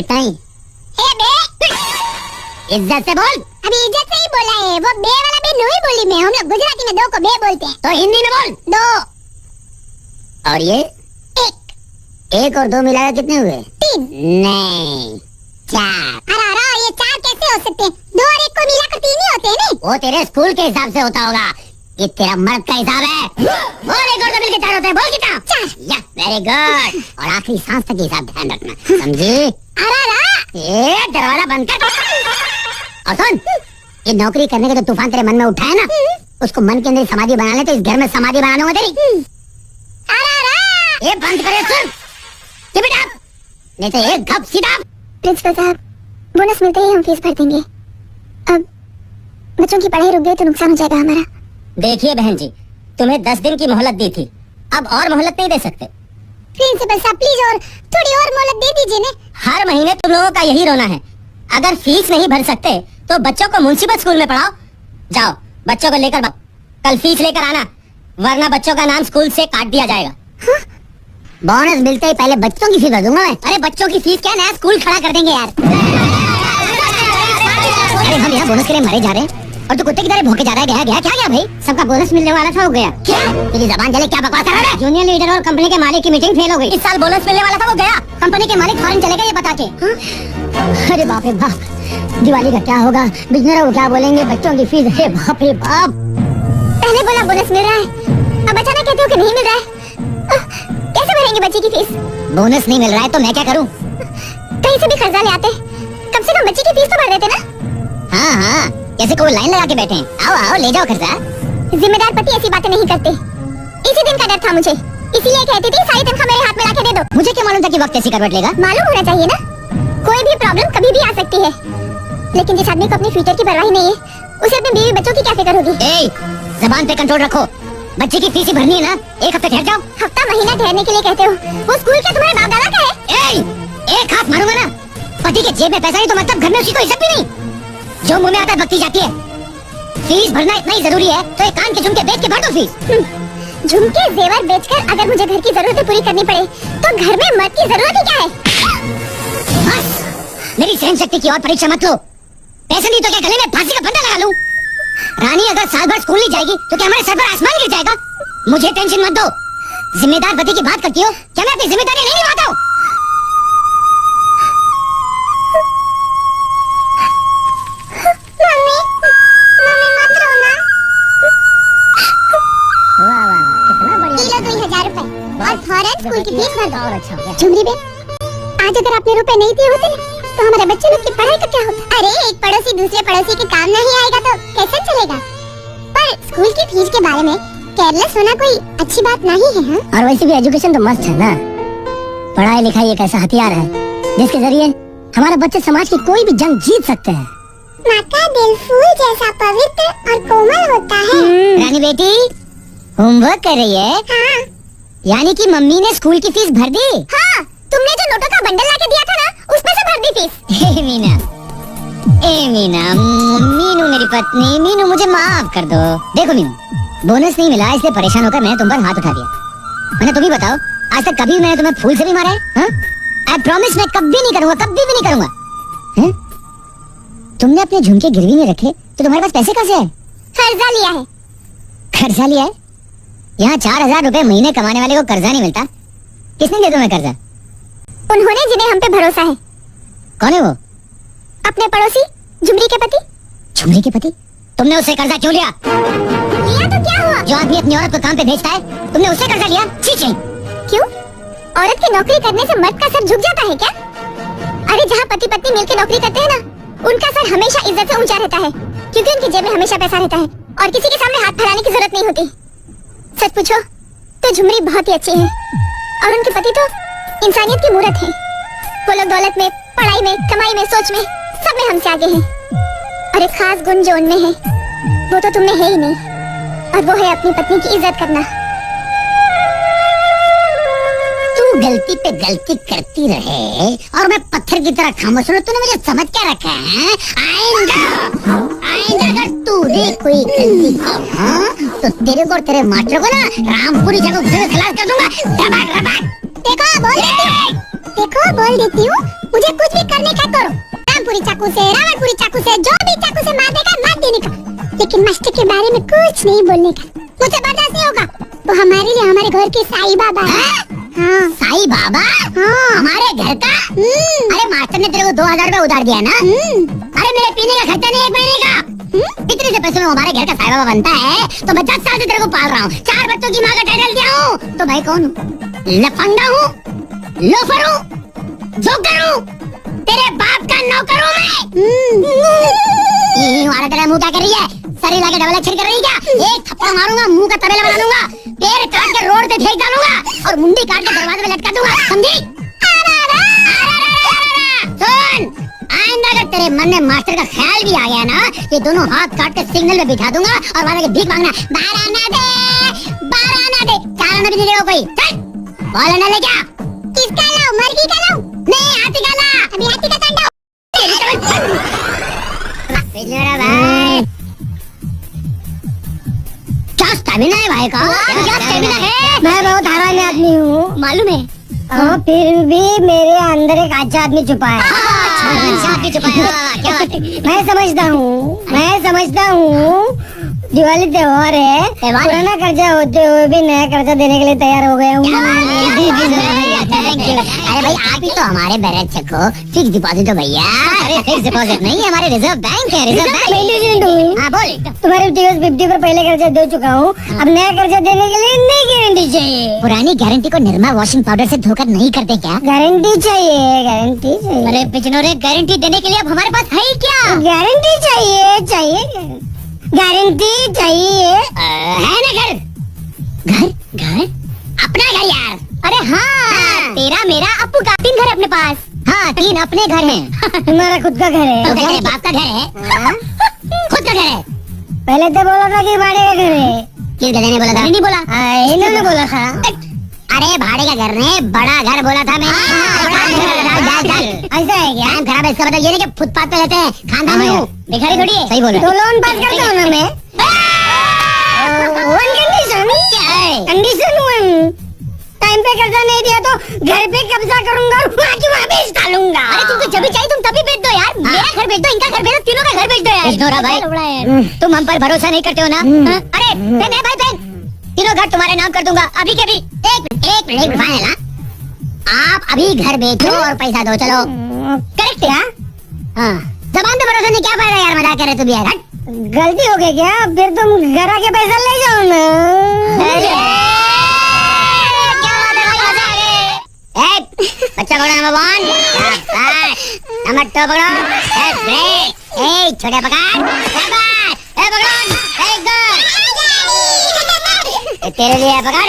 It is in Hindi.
कितना ही? इज्जत से बोल। अभी इज्जत से ही बोला है, वो बे वाला बे नहीं बोली मैं, हम लोग गुजराती में दो को बे बोलते हैं। तो हिंदी में बोल। दो। और ये? एक और दो मिलाया कितने हुए? 3। नहीं, 4। अरे ये 4 कैसे हो सकते हैं? 2 और 1 को मिलाकर 3 ही होते हैं नहीं? वो तेरे स्कूल के हिसाब से होता होगा, ये तेरा मर्द का हिसाब है। बोल, एक और दो मिलके 4 होते हैं, बोल कितना? 4। या वेरी गुड। और आखिरी सांस तक हिसाब ध्यान रखना, समझी? ये दरवाजा बंद कर। और सुन, ये नौकरी करने का जो तूफान तेरे मन में उठा है ना, उसको मन के अंदर समाधि बना ले, तो इस घर में समाधि बना दूंगा तेरी। ये बंद करे, सुन बेटा, नहीं तो एक गप सीधा। प्रिंसिपल साहब, बोनस मिलते ही हम फीस भर देंगे। अब बच्चों की पढ़ाई रुक गई तो नुकसान हो जाएगा हमारा। देखिए बहन जी, तुम्हें 10 दिन की मोहलत दी थी, अब और मोहलत नहीं दे सकते। प्रिंसिपल साहब प्लीज और थोड़ी और मोहलत दे दीजिए ना। हर महीने तुम लोगों का यही रोना है। अगर फीस नहीं भर सकते तो बच्चों को मुंसिपल स्कूल में पढ़ाओ। जाओ बच्चों को लेकर कल फीस लेकर आना, वरना बच्चों का नाम स्कूल से काट दिया जाएगा। हाँ? बोनस मिलते ही पहले बच्चों की फीस भर दूंगा मैं। अरे बच्चों की फीस क्या, नया स्कूल खड़ा कर देंगे यार। अरे हम यहाँ बोनस के लिए मरे जा रहे हैं और तू कुत्ते की तरह भौंके जा रहा है। गया क्या गया भाई, सबका बोनस मिलने वाला था, हो गया क्या? तेरी जबान जले, क्या बकवास कर रहा है? जूनियर लीडर और कंपनी के मालिक की मीटिंग फेल हो गई। इस साल बोनस मिलने वाला था, वो गया। कंपनी के मालिक फॉरेन चले गए ये बता के। अरे बाप रे बाप, दिवाली का क्या होगा, बिजनेस को क्या बोलेंगे, बच्चों की फीस, अरे बाप रे बाप। पहले बोला बोनस मिल रहा है, अब अचानक कहते हो कि नहीं मिल रहा है। कैसे भरेंगे बच्चे की फीस? बोनस नहीं मिल रहा है तो मैं क्या करूं? कहीं से भी कर्जा ले आते, कम से कम बच्चे की फीस तो भर देते ना। हाँ, जैसे कोई लाइन लगा के बैठे हैं। आओ आओ ले जाओ कर्जा। जिम्मेदार पति ऐसी बातें नहीं करते। इसी दिन का डर था मुझे, इसीलिए कहती थी सारी तनख्वाह मेरे हाथ में लाके दे दो। मुझे क्या मालूम था कि वक्त ऐसी करवट लेगा। मालूम होना चाहिए ना, कोई भी प्रॉब्लम कभी भी आ सकती है। लेकिन जिस आदमी को अपने फ्यूचर की परवाह नहीं है, उसे अपने बीवी बच्चों की क्या फिक्र होगी? जबान पे कंट्रोल रखो, बच्चे की फीस ही भरनी है ना, एक हफ्ता ठहर जाओ। हफ्ता महीना ठहरने के लिए कहते हो, वो स्कूल क्या तुम्हारे बाप दादा का है? एक हाथ मारूंगा ना, पति के जेब में पैसा नहीं तो मतलब घर में उसकी कोई इज्जत भी नहीं। जो मुंह में आता है बकती जाती है। फीस भरना इतना ही जरूरी है तो एक कान के झुमके बेच के भर दो फीस। झुमके जेवर बेचकर अगर मुझे घर की जरूरतें पूरी करनी पड़े तो घर में मर्द की जरूरत ही क्या है? बस मेरी सहन शक्ति की और परीक्षा मत लो। पैसे नहीं तो क्या गले में फांसी का फंदा लगा लूं? रानी अगर साल भर स्कूल नहीं जाएगी तो क्या हमारे सर पर आसमान गिर जाएगा? मुझे टेंशन मत दो। जिम्मेदार पति की बात करती हो, क्या मैं अपनी जिम्मेदारी नहीं निभाता हूँ? स्कूल की फीस भर दो। और अच्छा हो गया। झुमरी बेन, आज अगर आपने रुपए नहीं दिए होते ना तो हमारे बच्चे लोग की पढ़ाई का क्या होता? अरे एक पड़ोसी दूसरे पड़ोसी के काम नहीं आएगा तो कैसे चलेगा? पर स्कूल की फीस के बारे में केयरलेस होना कोई अच्छी बात नहीं है। और वैसे भी एजुकेशन तो मस्त है ना। पढ़ाई लिखाई एक ऐसा हथियार है जिसके जरिए हमारे बच्चे समाज की कोई भी जंग जीत सकते हैं। माँ का दिल फूल जैसा पवित्र और कोमल होता है। रानी बेटी होमवर्क कर रही है? हाँ। यानी कि मम्मी ने स्कूल की फीस भर दी? हाँ, तुमने जो नोटों का बंडल लाके दिया था ना, उसमें से भर दी फीस। मीना, मीनू मेरी पत्नी, मीनू मुझे माफ कर दो। देखो मीनू, बोनस नहीं मिला इसलिए परेशान होकर मैंने तुम पर हाथ उठा दिया। मैंने तुम ही बताओ, आज तक कभी मैंने तुम्हें फूल से भी मारा है? आई प्रॉमिस मैं कभी नहीं करूँगा, कभी भी नहीं करूँगा। तुमने अपने झुमके गिरवी में रखे तो तुम्हारे पास पैसे कैसे है? कर्जा लिया है। कर्जा लिया है? यहाँ 4,000 रुपए महीने कमाने वाले को कर्जा नहीं मिलता। किसने दिया तुम्हें कर्जा? उन्होंने जिन्हें हम पे भरोसा है। कौन है वो? अपने पड़ोसी झुमरी के पति। झुमरी के पति? तुमने उससे कर्जा क्यों लिया? लिया तो क्या हुआ? जो आदमी अपनी औरत को काम पे भेजता है, तुमने उससे कर्जा लिया? छी। क्यों? औरत की नौकरी करने से मर्द का सर झुक जाता है क्या? अरे जहाँ पति पत्नी मिलकर नौकरी करते हैं ना, उनका सर हमेशा इज्जत से ऊंचा रहता है, क्योंकि उनकी जेब में हमेशा पैसा रहता है और किसी के सामने हाथ फैलाने की जरूरत नहीं होती। सच पूछो तो झुमरी बहुत ही अच्छी है और उनके पति तो इंसानियत की मूरत है। वो लोग दौलत में, पढ़ाई में, कमाई में, सोच में, सब में हमसे आगे हैं। और एक खास गुण जो उनमें है वो तो तुमने है ही नहीं, और वो है अपनी पत्नी की इज्जत करना। तू गलती पे गलती करती रहे और मैं पत्थर की तरह खामोश रहूं, तूने मुझे समझ क्या रखा है? आइंदा अगर तूने कोई गलती की तो तेरे को और तेरे मास्टर को ना रामपुरी जगह से खलास कर दूंगा। देखो बोल देती हूँ, मुझे कुछ भी करना चाकू से, रावणपुरी चाकू से, जो भी चाकू से मार देगा मार देने का, लेकिन मास्टर के बारे में कुछ नहीं बोलने का। मुझे बर्दाश्त नहीं होगा। वो हमारे लिए हमारे घर के साईं बाबा है। हाँ साईं बाबा? हाँ हमारे घर का? अरे मास्टर ने तेरे को 2000 रुपए उधार दिया ना? अरे मेरे पीने का खर्चा नहीं 1 महीने का। इतने से पैसे में हमारे घर का साईं बाबा बनता है तो मैं 10 साल से तेरे को पाल रहा हूँ, 4 बच्चों की माँ का टाइटल दिया हूँ। तो भाई कौन हूँ? लफंगा हूँ, लोफर हूँ, जोकर हूँ, तेरे बाप का नौकर हूँ मैं। तेरा मुंह क्या कर रही है? सर हिला के डबल एक्शन कर रही है क्या? एक थप्पड़ मारूंगा, मुंह का तबेला बना दूंगा, पैर काट के रोड पे फेंक डालूंगा और मुंडी काट के दरवाजे पे लटका दूंगा, समझी? सुन, आइंदा अगर तेरे मन में मास्टर का ख्याल भी आ गया ना, ये दोनों हाथ काट के सिग्नल पे बिठा दूंगा और वहां के भीख मांगना, बाहर आना दे, चार आना भी नहीं देगा कोई। चल, बोल ना ले क्या? किसका लाऊं? मर्गी का लाऊं? नहीं, हाथी का ला। अभी हाथी का कंडा। भाई क्या स्टैमिना है भाई का? क्या स्टैमिना है? मैं बहुत हरामी आदमी हूँ, मालूम है? और फिर भी मेरे अंदर एक अच्छा आदमी छुपा है। मैं समझता हूँ दिवाली त्योहार है, पुराना कर्जा होते हुए भी नया कर्जा देने के लिए तैयार हो गया हूँ। अरे भाई आप ही तो हमारे बैलेंस चेक को फिक्स डिपॉजिट हो भैया। अरे फिक्स डिपॉजिट नहीं, हमारे रिजर्व बैंक है, रिजर्व बैंक। हाँ बोल। तुम्हारे 50 पर पहले कर्जा दे चुका हूँ, अब नया कर्जा देने के लिए नई गारंटी चाहिए। पुरानी गारंटी को निरमा वॉशिंग पाउडर से धोकर नहीं करते क्या? गारंटी चाहिए। अरे पिछनोरे, गारंटी देने के लिए अब हमारे पास है ही क्या? गारंटी चाहिए। गारंटी चाहिए। है ना घर? घर अपना घर यार। अरे हाँ, तेरा मेरा अपू का 3 घर अपने पास। हाँ 3 अपने घर हैं। तुम्हारा खुद का घर है? तो तेरे बाप का घर है? खुद का घर है? पहले तो बोला था कि भाड़े का घर है। किस गधे ने बोला था? नहीं बोला, इन्होंने बोला था। अरे भाड़े का घर ने बड़ा घर बोला था मैंने। ऐसा है क्या? टाइम खराब है इसका, मतलब ये नहीं कि फुटपाथ पे रहते हैं, खानदान में हूँ, भिखारी थोड़ी है। सही बोल रहा तो लोन पास करता हूँ ना मैं। वन कंडीशन 1, टाइम पे कर्जा नहीं दिया तो घर पे कब्जा करूंगा और वहाँ की वहाँ बेच डालूंगा। अरे तुमको जब भी चाहिए तुम तभी बेच दो यार। मेरा घर बेच दो, इनका घर बेच दो, तीनों का घर बेच दो यार। इग्नोरा भाई, तुम हम पर भरोसा नहीं करते हो ना? अरे बहन है भाई बहन, तीनों घर तुम्हारे नाम कर दूंगा अभी के अभी। एक मिनट फाइनल। आप अभी घर बेचो और पैसा दो, चलो। करेक्ट है? हाँ, जबान पे भरोसा नहीं, क्या फायदा यार, मजाक कर रहे तुम यार। गलती हो गई क्या? फिर तुम घर आके पैसा ले जाओ ना। बच्चा पकड़ो नंबर 1, नंबर 2 पकड़ो, छोटे पकड़, पकड़ो, 1 2 तेरे लिए पकड़।